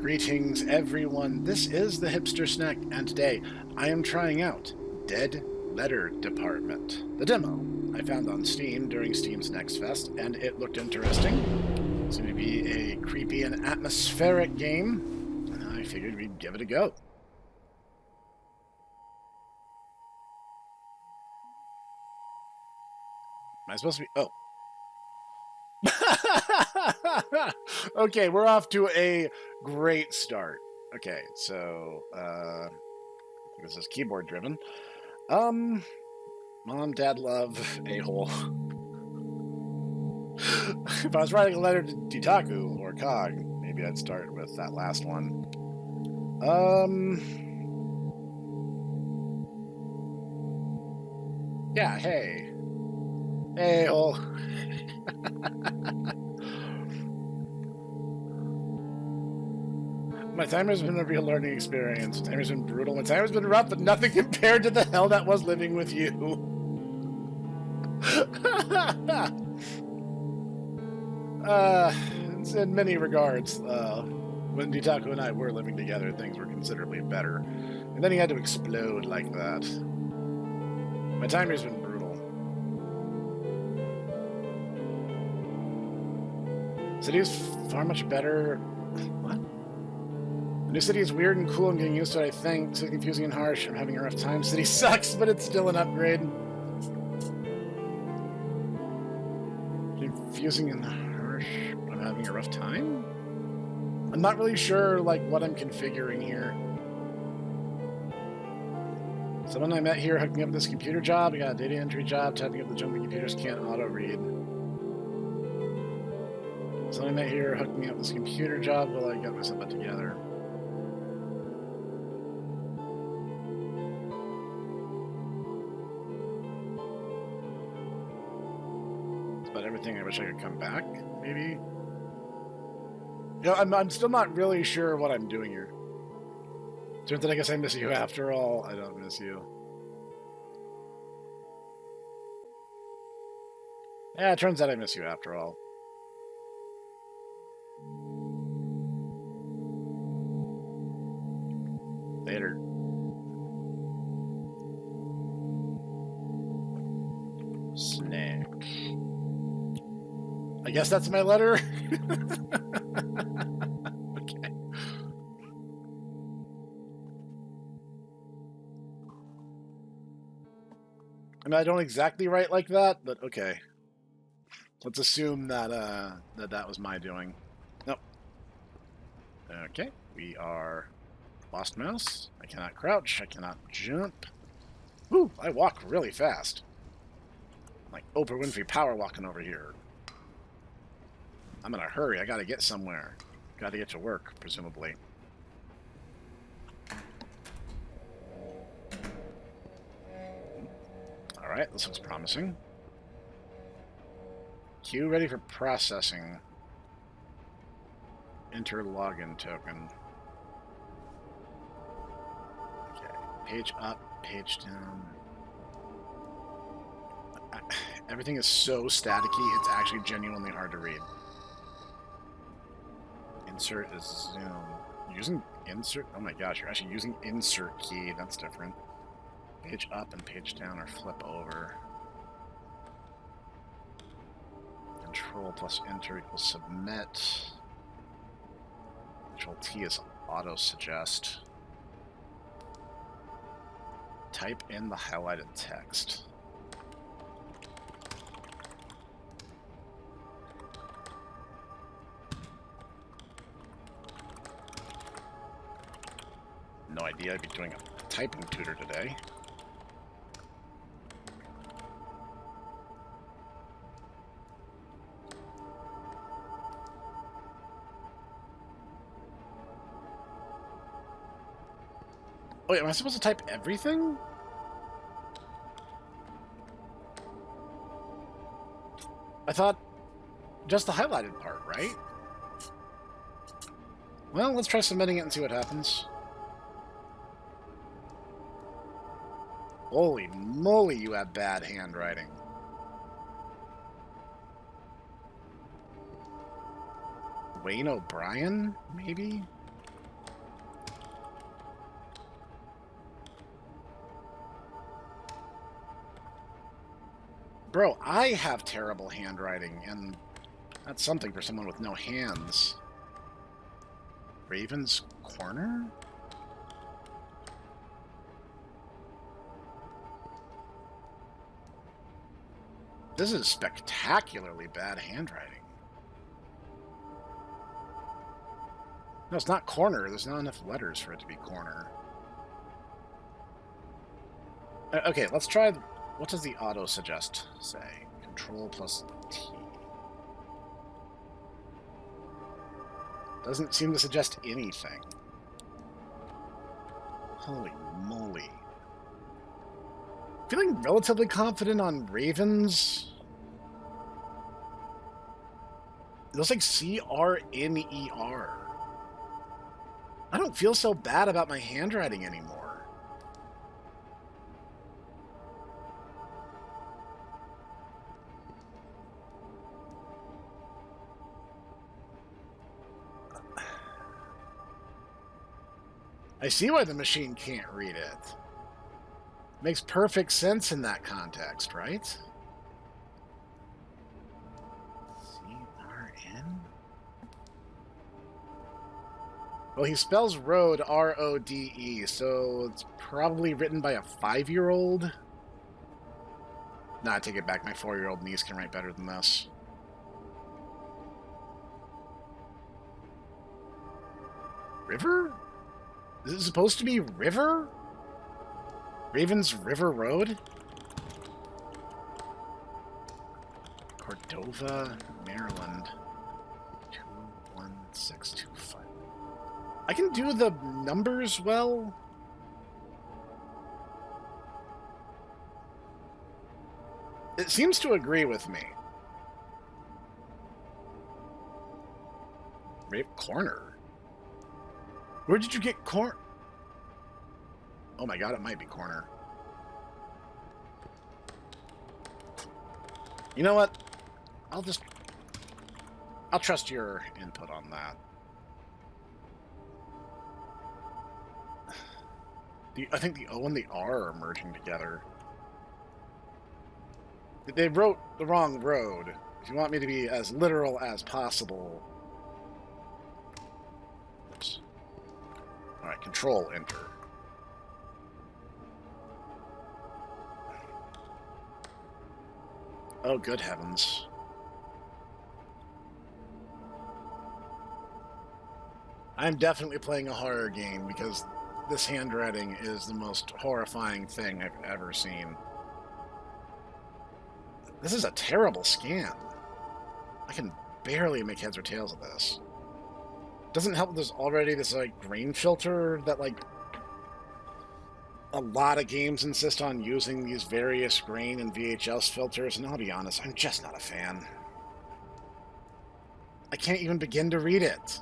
Greetings, everyone. This is the Hipster Snek, and today I am trying out Dead Letter Department, the demo I found on Steam during Steam's Next Fest, and it looked interesting. It's going to be a creepy and atmospheric game, and I figured we'd give it a go. Am I supposed to be... Oh. Okay, we're off to a great start. Okay, so, this is keyboard driven. Mom, Dad, love, a-hole. If I was writing a letter to Ditaku or Cog, maybe I'd start with that last one. Yeah, hey. A-hole. My timer's been a real learning experience. My timer's been brutal. My timer's been rough, but nothing compared to the hell that was living with you. In many regards, when Ditaku and I were living together, things were considerably better. And then he had to explode like that. My timer's been brutal. City's far much better. What? The new city is weird and cool. I'm getting used to it, I think. So confusing and harsh. I'm having a rough time. City sucks, but it's still an upgrade. Confusing and harsh. I'm having a rough time? I'm not really sure, like, what I'm configuring here. Someone I met here hooked me up with this computer job. I got a data entry job. Typing up the jumping computers can't auto-read. Someone I met here hooked me up with this computer job while I got myself put together. But everything, I wish I could come back, maybe? You know, I'm still not really sure what I'm doing here. Turns out I guess I miss you after all. I don't miss you. Yeah, it turns out I miss you after all. Later. Snake. I guess that's my letter. Okay. I mean, I don't exactly write like that, but okay. Let's assume that that was my doing. Nope. Okay, we are lost mouse. I cannot crouch. I cannot jump. Woo! I walk really fast. Like Oprah Winfrey power walking over here. I'm in a hurry. I gotta get somewhere. Gotta get to work, presumably. Alright, this looks promising. Queue ready for processing. Enter login token. Okay. Page up, page down. Everything is so staticky, it's actually genuinely hard to read. Insert is zoom. Using insert? Oh my gosh, you're actually using insert key. That's different. Page up and page down or flip over. Control plus enter equals submit. Control T is auto suggest. Type in the highlighted text. No idea I'd be doing a typing tutor today. Oh, wait, am I supposed to type everything? I thought just the highlighted part, right? Well, let's try submitting it and see what happens. Holy moly, you have bad handwriting. Wayne O'Brien, maybe? Bro, I have terrible handwriting, and that's something for someone with no hands. Raven's Corner? This is spectacularly bad handwriting. No, it's not corner. There's not enough letters for it to be corner. Okay, let's try... What does the auto suggest say? Control plus T. Doesn't seem to suggest anything. Holy moly. Feeling relatively confident on Ravens. It looks like C-R-N-E-R. I don't feel so bad about my handwriting anymore. I see why the machine can't read it. Makes perfect sense in that context, right? C-R-N? Well, he spells road R-O-D-E, so it's probably written by a 5-year-old. Nah, I take it back. My 4-year-old niece can write better than this. River? Is it supposed to be River? Ravens River Road? Cordova, Maryland. 21625. I can do the numbers well. It seems to agree with me. Rape Corner. Where did you get corn? Oh my god, it might be corner. You know what? I'll trust your input on that. I think the O and the R are merging together. They wrote the wrong road. If you want me to be as literal as possible. Oops. Alright, Control, Enter. Oh, good heavens. I'm definitely playing a horror game because this handwriting is the most horrifying thing I've ever seen. This is a terrible scan. I can barely make heads or tails of this. Doesn't help that there's already this, like, grain filter that, like, a lot of games insist on using these various grain and VHS filters, and I'll be honest, I'm just not a fan. I can't even begin to read it.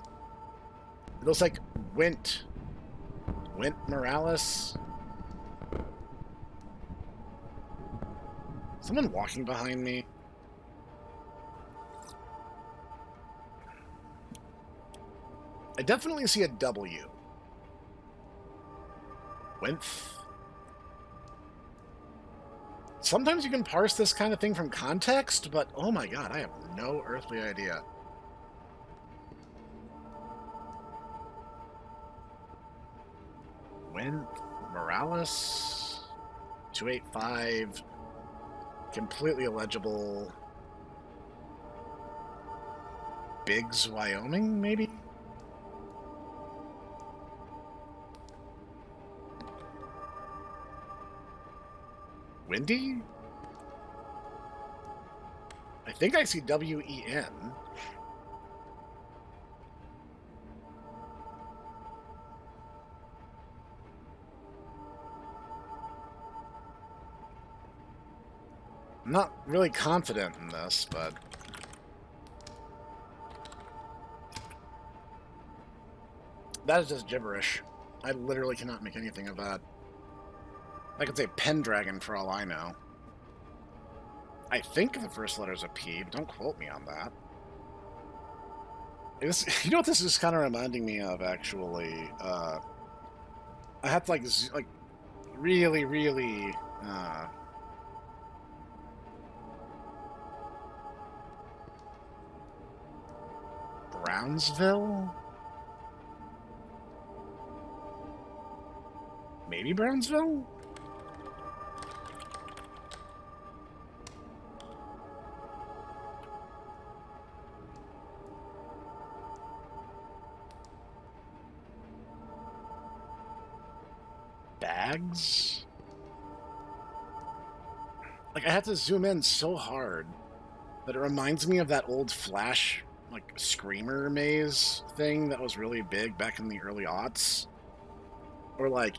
It looks like Wint Morales. Someone walking behind me? I definitely see a W. Winth. Sometimes you can parse this kind of thing from context, but oh my god, I have no earthly idea. Winth Morales. 285. Completely illegible. Biggs, Wyoming, maybe? Windy? I think I see W-E-N. I'm not really confident in this, but... that is just gibberish. I literally cannot make anything of that. I could say Pendragon for all I know. I think the first letter is a P, but don't quote me on that. You know what this is kind of reminding me of, actually? I have to, like really Brownsville? Maybe Brownsville? Bags? Like, I have to zoom in so hard that it reminds me of that old Flash, like, Screamer maze thing that was really big back in the early aughts. Or, like,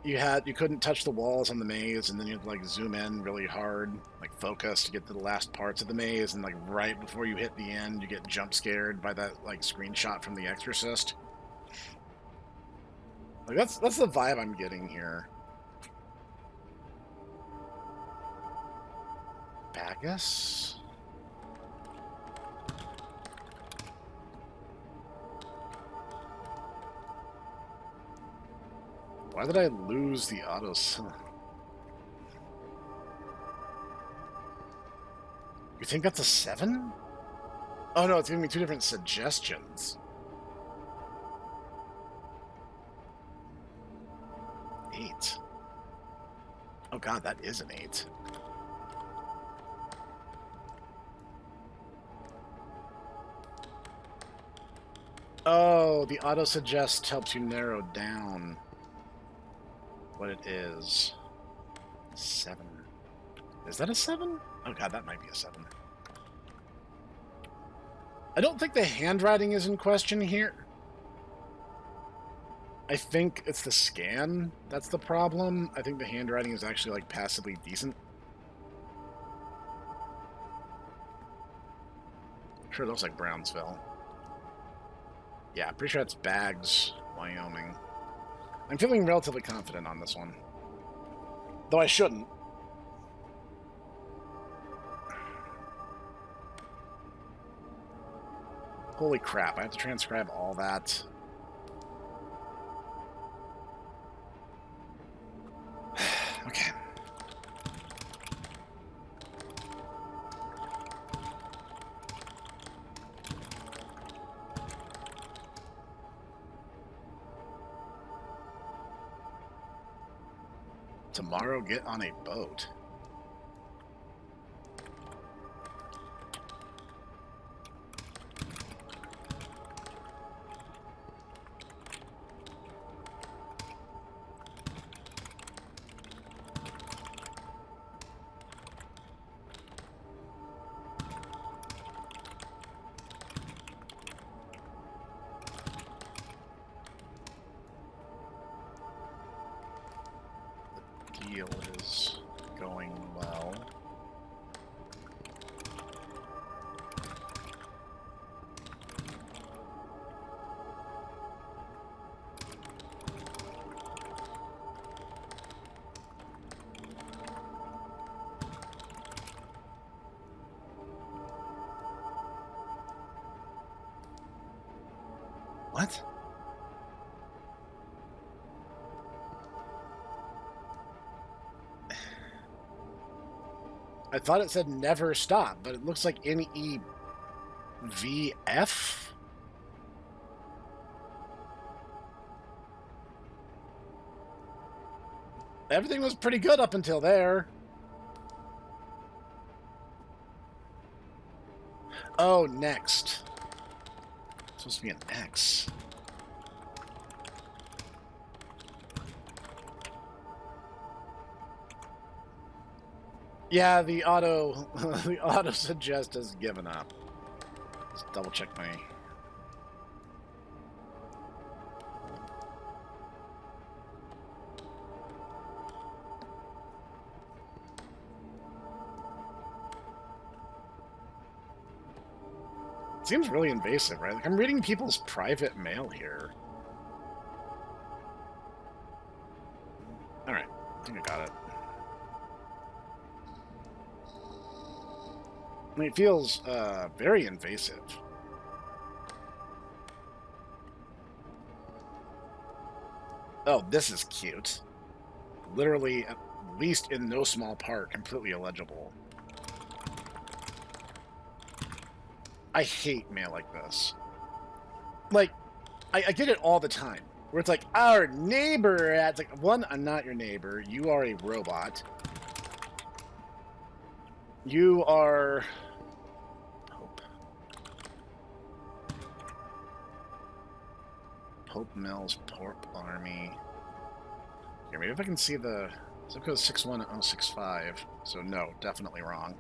you couldn't touch the walls on the maze, and then you'd, like, zoom in really hard, like, focus to get to the last parts of the maze, and, like, right before you hit the end, you get jump scared by that, like, screenshot from The Exorcist. Like, that's the vibe I'm getting here. Bagus? Why did I lose the autos? You think that's a 7? Oh no, it's giving me 2 different suggestions. 8. Oh god, that is an 8. Oh, the auto-suggest helps you narrow down what it is. 7. Is that a 7? Oh god, that might be a 7. I don't think the handwriting is in question here. I think it's the scan that's the problem. I think the handwriting is actually, like, passably decent. Sure looks like Brownsville. Yeah, I'm pretty sure it's Bags, Wyoming. I'm feeling relatively confident on this one. Though I shouldn't. Holy crap, I have to transcribe all that. Okay. Tomorrow, get on a boat. Deal is going well. What? I thought it said never stop, but it looks like NEVF? Everything was pretty good up until there. Oh, next. It's supposed to be an X. Yeah, the auto suggest has given up. Let's double check my. It seems really invasive, right? Like, I'm reading people's private mail here. Alright, I think I got it. I mean, it feels very invasive. Oh, this is cute. Literally, at least in no small part, completely illegible. I hate mail like this. like, I get it all the time. Where it's like, our neighbor, it's like, one, I'm not your neighbor. You are a robot. You are... Pope Mills, Porp Army. Here, maybe if I can see the... Zip code 61065. So no, definitely wrong.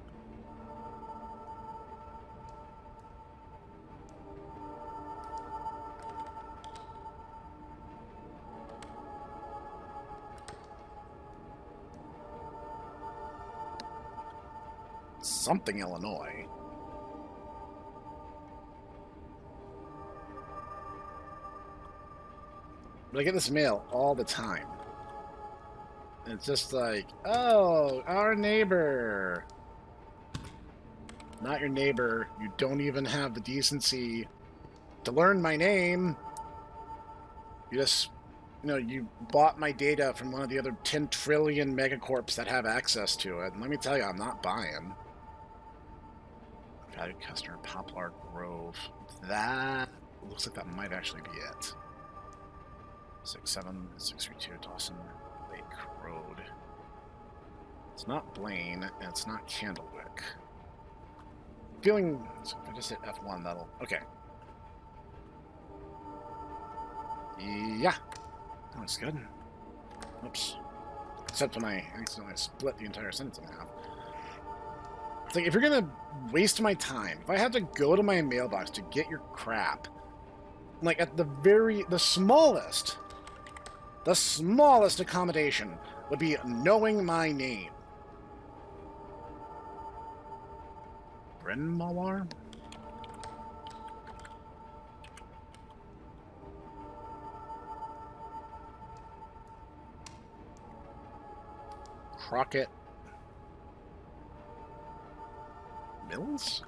Something, Illinois. But I get this mail all the time. And it's just like, oh, our neighbor. Not your neighbor. You don't even have the decency to learn my name. You just, you know, you bought my data from one of the other 10 trillion megacorps that have access to it. And let me tell you, I'm not buying. Valued customer, Poplar Grove. That looks like that might actually be it. 67632 Dawson Lake Road. It's not Blaine, and it's not Candlewick. Feeling... So if I just hit F1, that'll... Okay. Yeah. That looks good. Oops. Except when I accidentally split the entire sentence in half. It's like, if you're gonna waste my time, if I have to go to my mailbox to get your crap, like, at the smallest accommodation would be knowing my name. Bryn Mawar? Crockett Mills?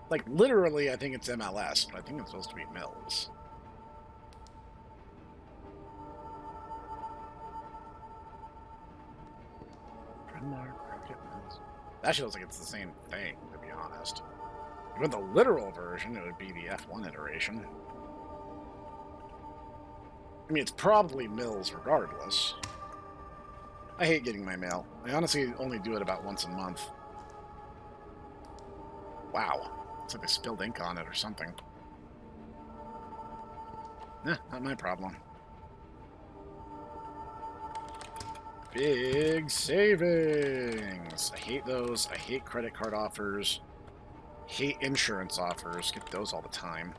Like, literally, I think it's MLS, but I think it's supposed to be Mills. Actually looks like it's the same thing, to be honest. If you want the literal version, it would be the F1 iteration. I mean, it's probably Mills regardless. I hate getting my mail. I honestly only do it about once a month. Wow. Looks like they spilled ink on it or something. Not my problem. Big savings! I hate those. I hate credit card offers. Hate insurance offers. Get those all the time.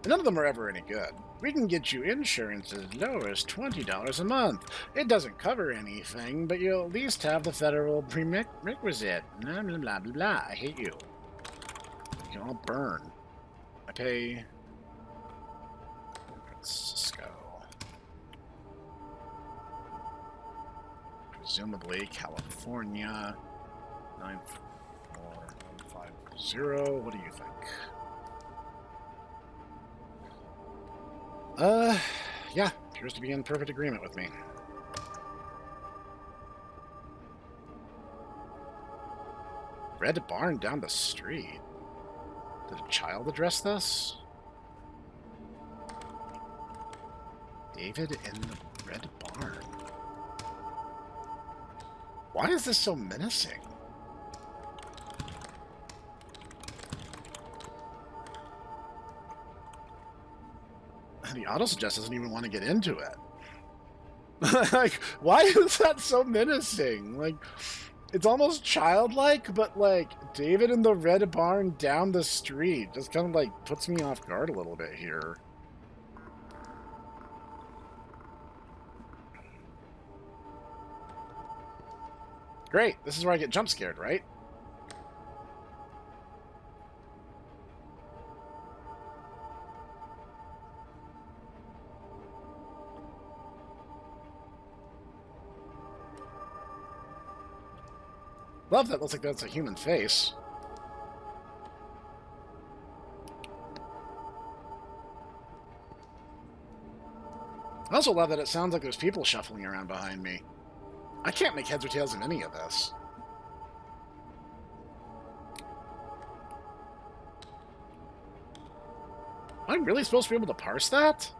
None of them are ever any good. We can get you insurance as low as $20 a month. It doesn't cover anything, but you'll at least have the federal prerequisite. Blah, blah, blah, blah, blah. I hate you. You can all burn. I pay... Francisco. Presumably California. 94150. What do you think? Yeah, appears to be in perfect agreement with me. Red barn down the street. Did a child address this? David in the red barn. Why is this so menacing? The autosuggest doesn't even want to get into it. Like, why is that so menacing? Like, it's almost childlike, but like, David in the red barn down the street just kind of like puts me off guard a little bit here. Great, this is where I get jump scared, right? Love that. Looks like that's a human face. I also love that it sounds like there's people shuffling around behind me. I can't make heads or tails of any of this. Am I really supposed to be able to parse that?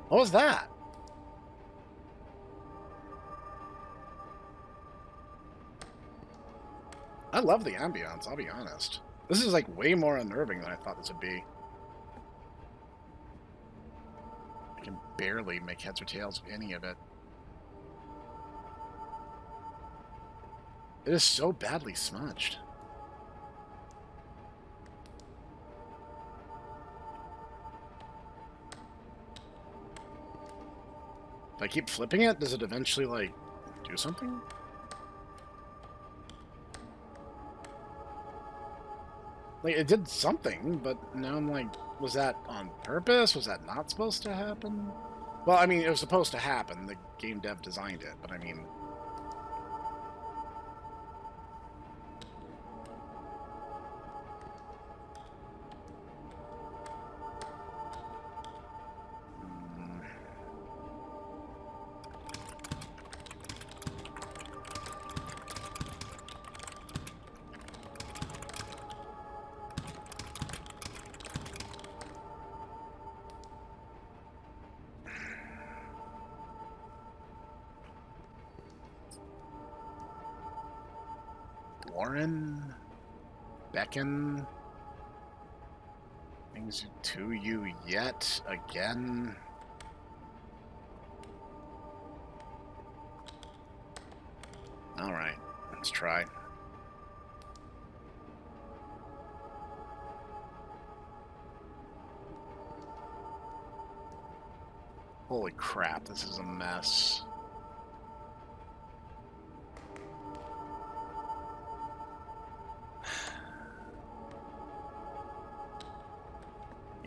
What was that? I love the ambience, I'll be honest. This is like way more unnerving than I thought this would be. I can barely make heads or tails of any of it. It is so badly smudged. If I keep flipping it, does it eventually, like, do something? Like, it did something, but now I'm like, was that on purpose? Was that not supposed to happen? Well, I mean, it was supposed to happen. The game dev designed it, but I mean... Warren, beckon, things to you yet again. All right, let's try. Holy crap, this is a mess.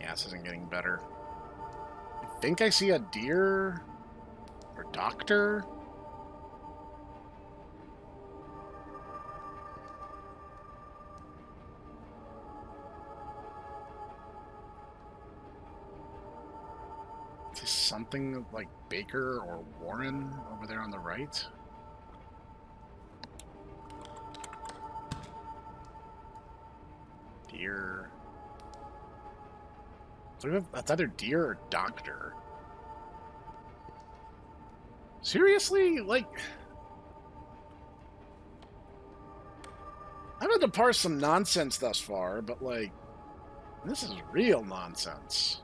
This isn't getting better. I think I see a deer or doctor. Is something like Baker or Warren over there on the right? Deer. That's either deer or doctor. Seriously? Like... I've had to parse some nonsense thus far, but, like... This is real nonsense.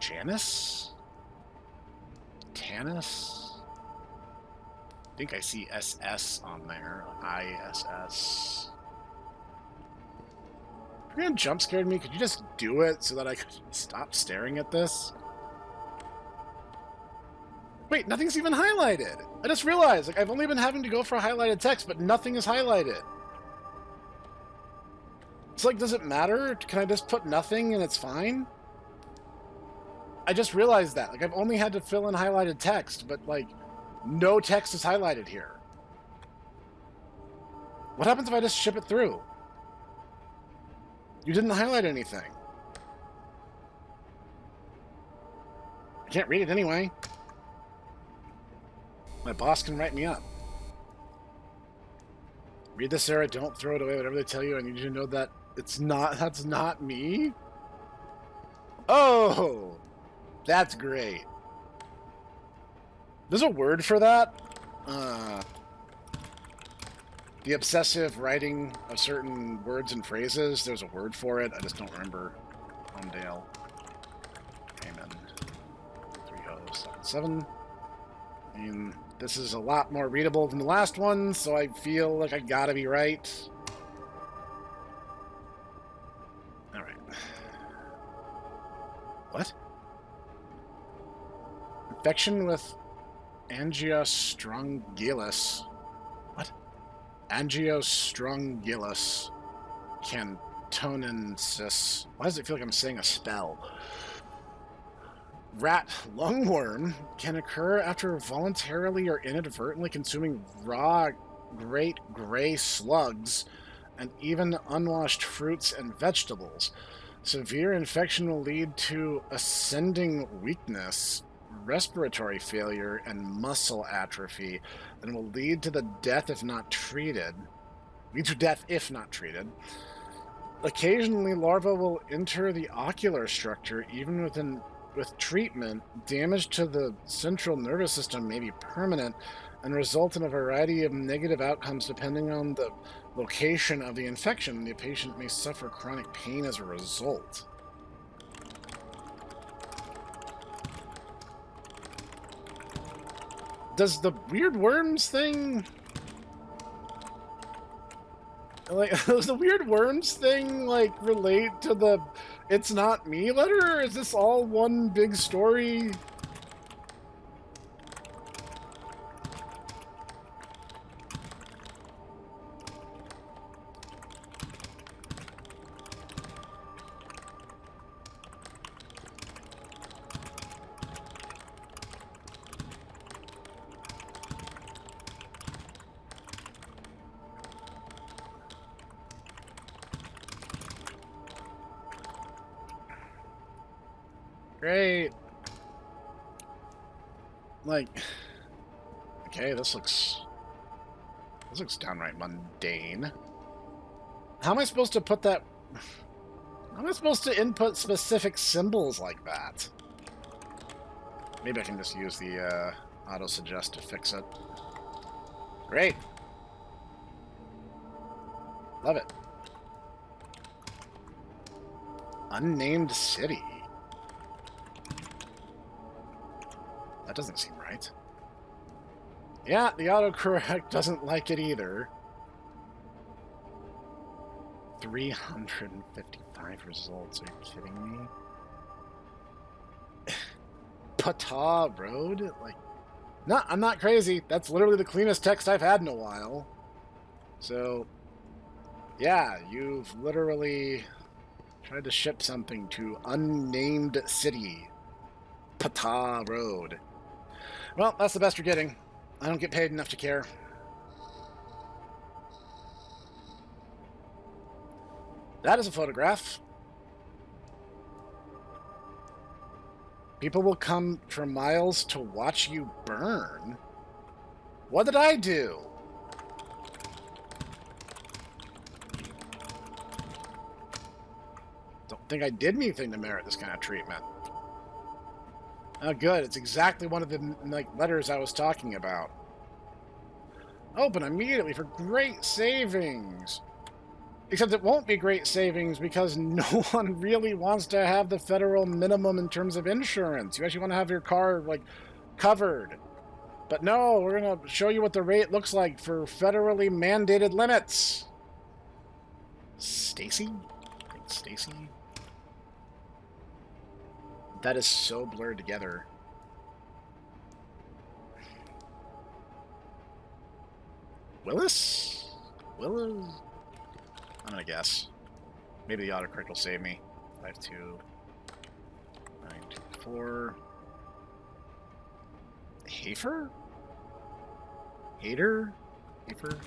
Janice? Tanis? I think I see SS on there. ISS. If you're gonna jump scared me, could you just do it so that I could stop staring at this? Wait, nothing's even highlighted. I just realized, like, I've only been having to go for highlighted text, but nothing is highlighted. It's like, does it matter? Can I just put nothing and it's fine? I just realized that. Like, I've only had to fill in highlighted text, but, like, no text is highlighted here. What happens if I just ship it through? You didn't highlight anything. I can't read it anyway. My boss can write me up. Read this, Sarah. Don't throw it away. Whatever they tell you, I need you to know that it's not... That's not me. Oh! That's great. There's a word for that. The obsessive writing of certain words and phrases. There's a word for it. I just don't remember. Homedale. Amen. 3077. I mean, this is a lot more readable than the last one, so I feel like I gotta be right. Alright. What? Infection with Angiostrongylus. What? Angiostrongylus cantonensis. Why does it feel like I'm saying a spell? Rat lungworm can occur after voluntarily or inadvertently consuming raw great gray slugs and even unwashed fruits and vegetables. Severe infection will lead to ascending weakness, respiratory failure, and muscle atrophy, and will lead to the death if not treated. Lead to death if not treated. Occasionally, larvae will enter the ocular structure, even with treatment. Damage to the central nervous system may be permanent and result in a variety of negative outcomes depending on the location of the infection. The patient may suffer chronic pain as a result. Does the weird worms thing... Like, does the weird worms thing, like, relate to the "it's not me" letter? Or is this all one big story? Great. Like, okay, this looks downright mundane. How am I supposed to put that? How am I supposed to input specific symbols like that? Maybe I can just use the auto suggest to fix it. Great. Love it. Unnamed city. That doesn't seem right. Yeah, the autocorrect doesn't like it either. 355 results. Are you kidding me? Pata Road? Like, no, I'm not crazy. That's literally the cleanest text I've had in a while. So, yeah, you've literally tried to ship something to unnamed city. Pata Road. Well, that's the best you're getting. I don't get paid enough to care. That is a photograph. People will come for miles to watch you burn. What did I do? Don't think I did anything to merit this kind of treatment. Oh, good. It's exactly one of the letters I was talking about. Open immediately for great savings. Except it won't be great savings because no one really wants to have the federal minimum in terms of insurance. You actually want to have your car, like, covered. But no, we're going to show you what the rate looks like for federally mandated limits. Stacy? I think Stacy? That is so blurred together. Willis? Willis? I'm gonna guess. Maybe the autocorrect will save me. 52924. Hafer? Hater? Hafer?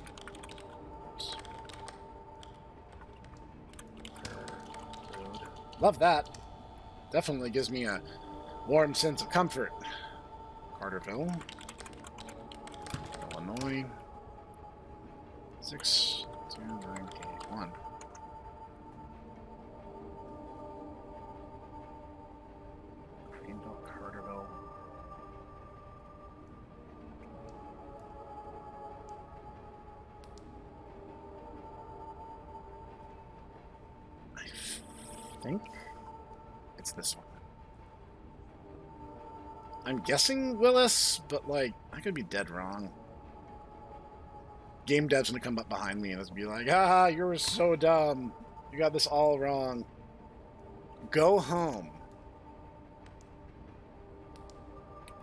Oops. Love that. Definitely gives me a warm sense of comfort. Carterville, Illinois, 62981. Greenville, Carterville. I think it's this one. I'm guessing Willis, but, like, I could be dead wrong. Game dev's gonna come up behind me and it's be like, haha, you were so dumb. You got this all wrong. Go home.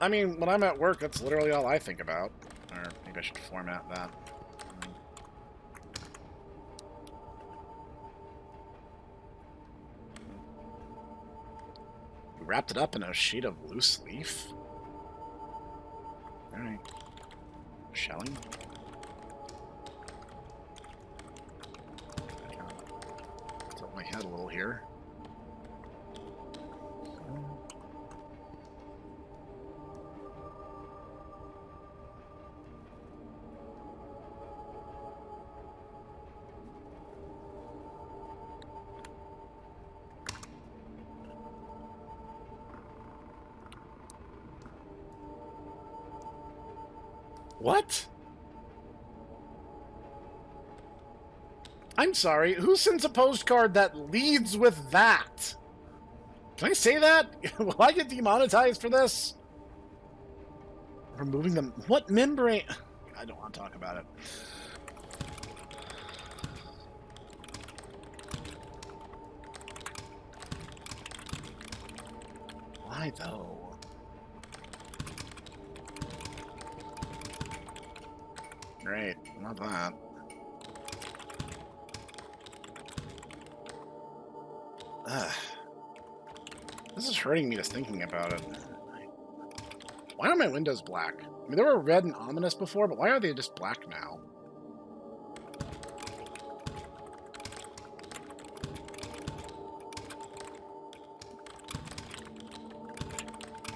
I mean, when I'm at work, that's literally all I think about. Or maybe I should format that. Wrapped it up in a sheet of loose leaf. Alright. Shelling. Tilt my head a little here. What? I'm sorry, who sends a postcard that leads with that? Can I say that? Will I get demonetized for this? Removing them. What membrane? I don't want to talk about it. Why though? Great, not that. Ugh. This is hurting me just thinking about it. Why are my windows black? I mean, they were red and ominous before, but why are they just black now?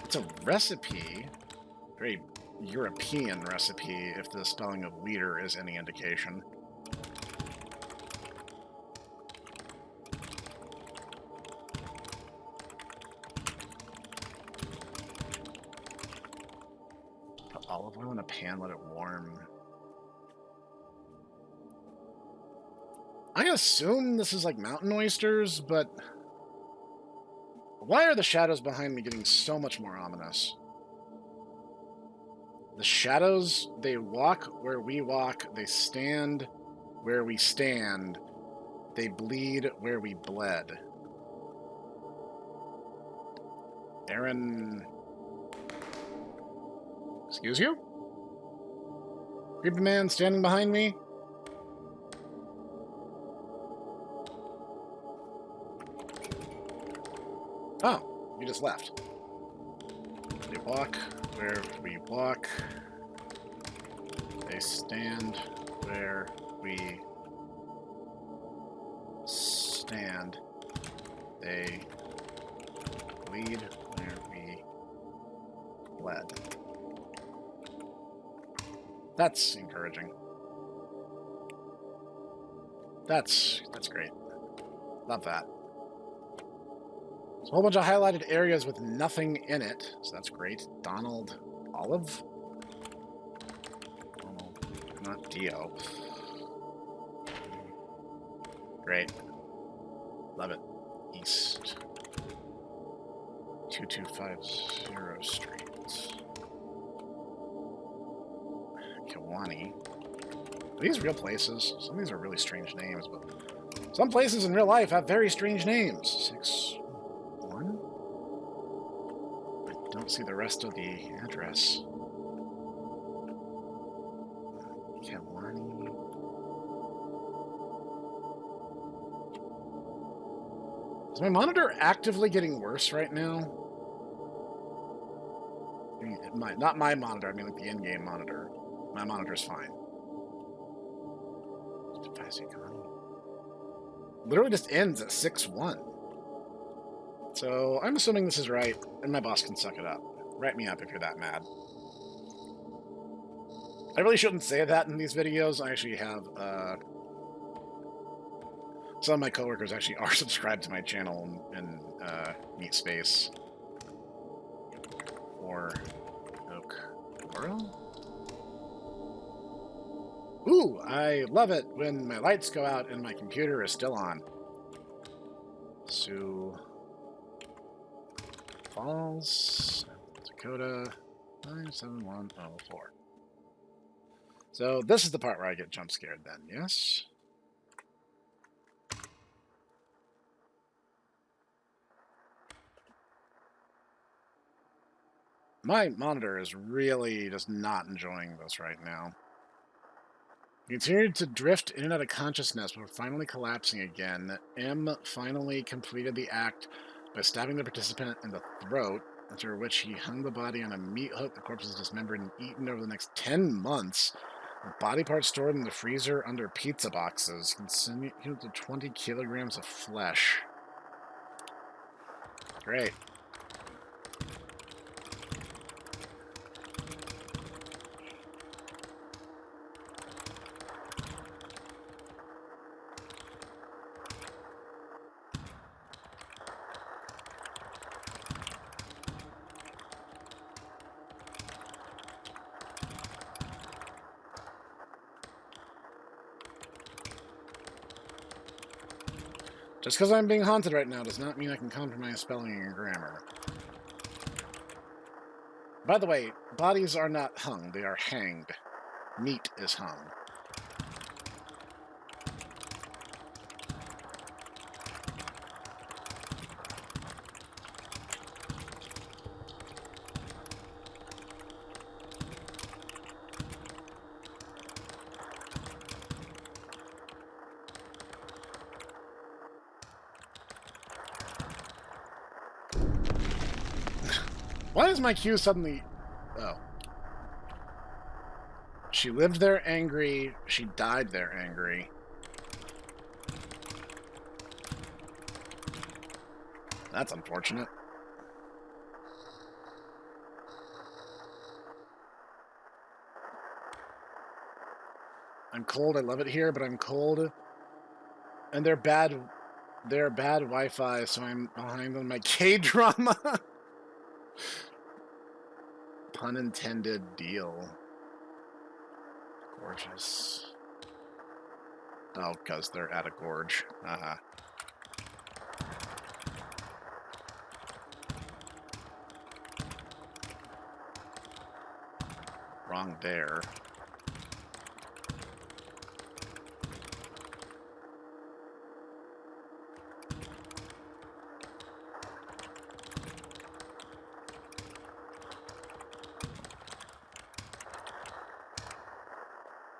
It's a recipe. Very European recipe, if the spelling of leader is any indication. Put olive oil in a pan, let it warm. I assume this is like mountain oysters, but why are the shadows behind me getting so much more ominous? The shadows, they walk where we walk, they stand where we stand, they bleed where we bled. Aaron... Excuse you? Creepy man standing behind me? Oh, you just left. They walk where we walk. They stand where we stand. They bleed where we bled. That's encouraging. That's great. Love that. There's a whole bunch of highlighted areas with nothing in it, so that's great. Donald Olive? Donald, not Dio. Great. Love it. East. 2250 Street. Kiwani. Are these real places? Some of these are really strange names, but some places in real life have very strange names. 61? I don't see the rest of the address. Kiwani. Is my monitor actively getting worse right now? I mean, not my monitor, I mean like the in-game monitor. My monitor's fine. Literally just ends at 6-1. So I'm assuming this is right, and my boss can suck it up. Write me up if you're that mad. I really shouldn't say that in these videos. I actually have some of my coworkers actually are subscribed to my channel in Meat Space or Oak World. Ooh, I love it when my lights go out and my computer is still on. Sioux Falls, Dakota, 97104. So this is the part where I get jump scared then, yes? My monitor is really just not enjoying this right now. He continued to drift in and out of consciousness before finally collapsing again. M finally completed the act by stabbing the participant in the throat, after which he hung the body on a meat hook. The corpse was dismembered and eaten over the next 10 months, with body parts stored in the freezer under pizza boxes, consuming to 20 kilograms of flesh. Great. Just because I'm being haunted right now does not mean I can compromise spelling and grammar. By the way, bodies are not hung, they are hanged. Meat is hung. Why is my queue suddenly... Oh. She lived there angry. She died there angry. That's unfortunate. I'm cold. I love it here, but I'm cold. And they're bad Wi-Fi, so I'm behind on my K-drama. Pun intended deal. Gorgeous. Oh, because they're at a gorge. Uh-huh. Wrong there.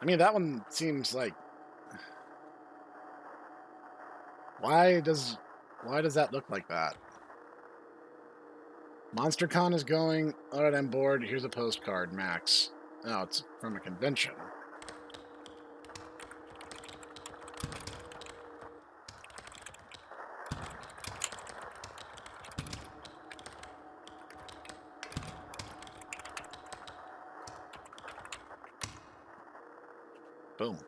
I mean, that one seems like... Why does that look like that? MonsterCon is going. Alright, I'm bored. Here's a postcard, Max. Oh, it's from a convention. Boom.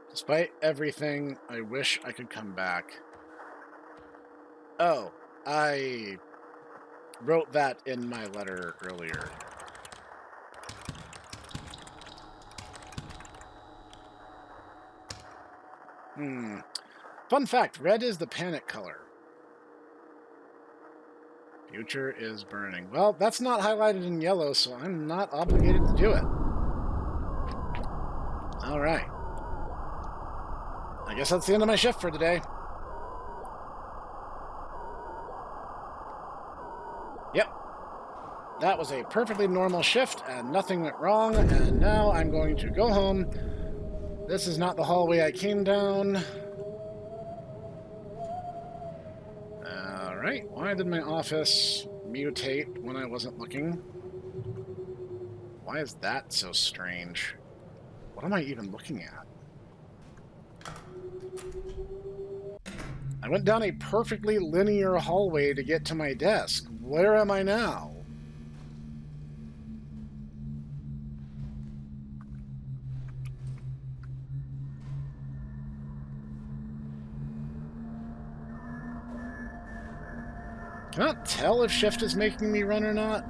Despite everything, I wish I could come back. Oh, I wrote that in my letter earlier. Fun fact, red is the panic color. Future is burning. Well, that's not highlighted in yellow, so I'm not obligated to do it. Alright. I guess that's the end of my shift for today. Yep. That was a perfectly normal shift, and nothing went wrong, and now I'm going to go home. This is not the hallway I came down. Alright, why did my office mutate when I wasn't looking? Why is that so strange? What am I even looking at? I went down a perfectly linear hallway to get to my desk. Where am I now? Cannot tell if shift is making me run or not.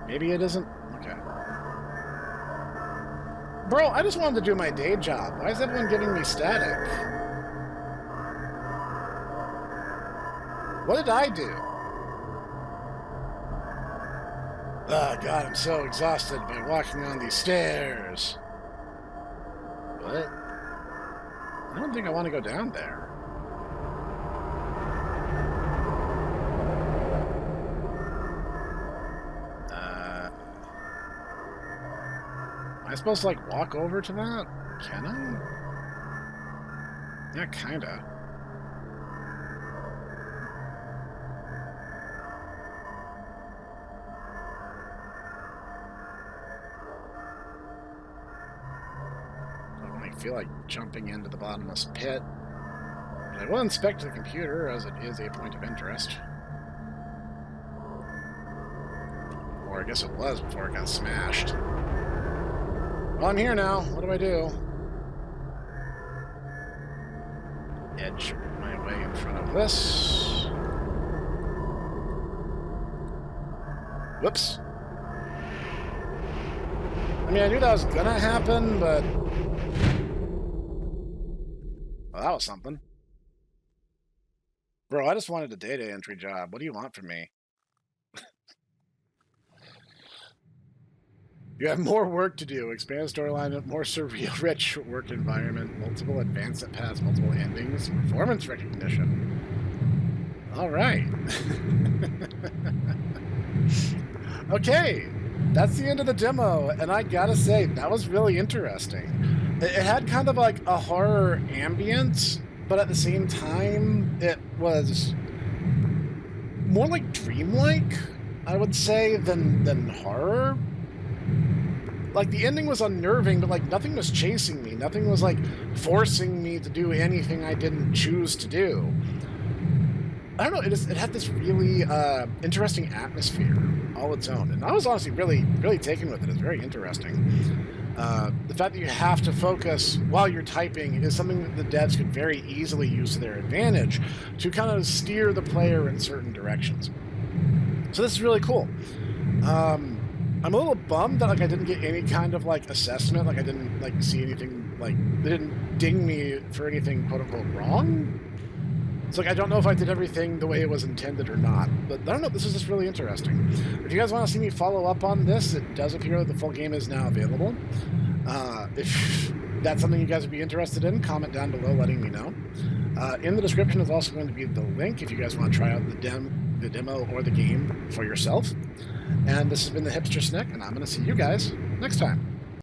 Maybe it isn't. Okay. Bro, I just wanted to do my day job. Why is everyone giving me static? What did I do? Oh, God, I'm so exhausted by walking on these stairs. What? I don't think I want to go down there. Am I supposed to, like, walk over to that? Can I? Yeah, kinda. I don't really feel like jumping into the bottomless pit. But I will inspect the computer, as it is a point of interest. Or I guess it was before it got smashed. Well, I'm here now. What do I do? Edge my way in front of this. Whoops. I mean, I knew that was gonna happen, but... that was something. Bro, I just wanted a data entry job. What do you want from me? You have more work to do. Expand storyline, more surreal, rich work environment, multiple advancement paths, multiple endings, performance recognition. All right. Okay, that's the end of the demo, and I gotta say, that was really interesting. It had kind of like a horror ambience, but at the same time, it was more like dreamlike, I would say, than horror. Like, the ending was unnerving, but, like, nothing was chasing me. Nothing was, like, forcing me to do anything I didn't choose to do. I don't know, it had this really interesting atmosphere all its own. And I was honestly really, really taken with it. It's very interesting. The fact that you have to focus while you're typing is something that the devs could very easily use to their advantage to kind of steer the player in certain directions. So this is really cool. I'm a little bummed that, like, I didn't get any kind of, like, assessment. Like, I didn't, like, see anything, like, they didn't ding me for anything quote-unquote wrong. So, like, I don't know if I did everything the way it was intended or not. But I don't know, this is just really interesting. If you guys want to see me follow up on this, it does appear that the full game is now available. If that's something you guys would be interested in, comment down below letting me know. In the description is also going to be the link if you guys want to try out the demo or the game for yourself. And this has been the Hipster Snek, and I'm going to see you guys next time.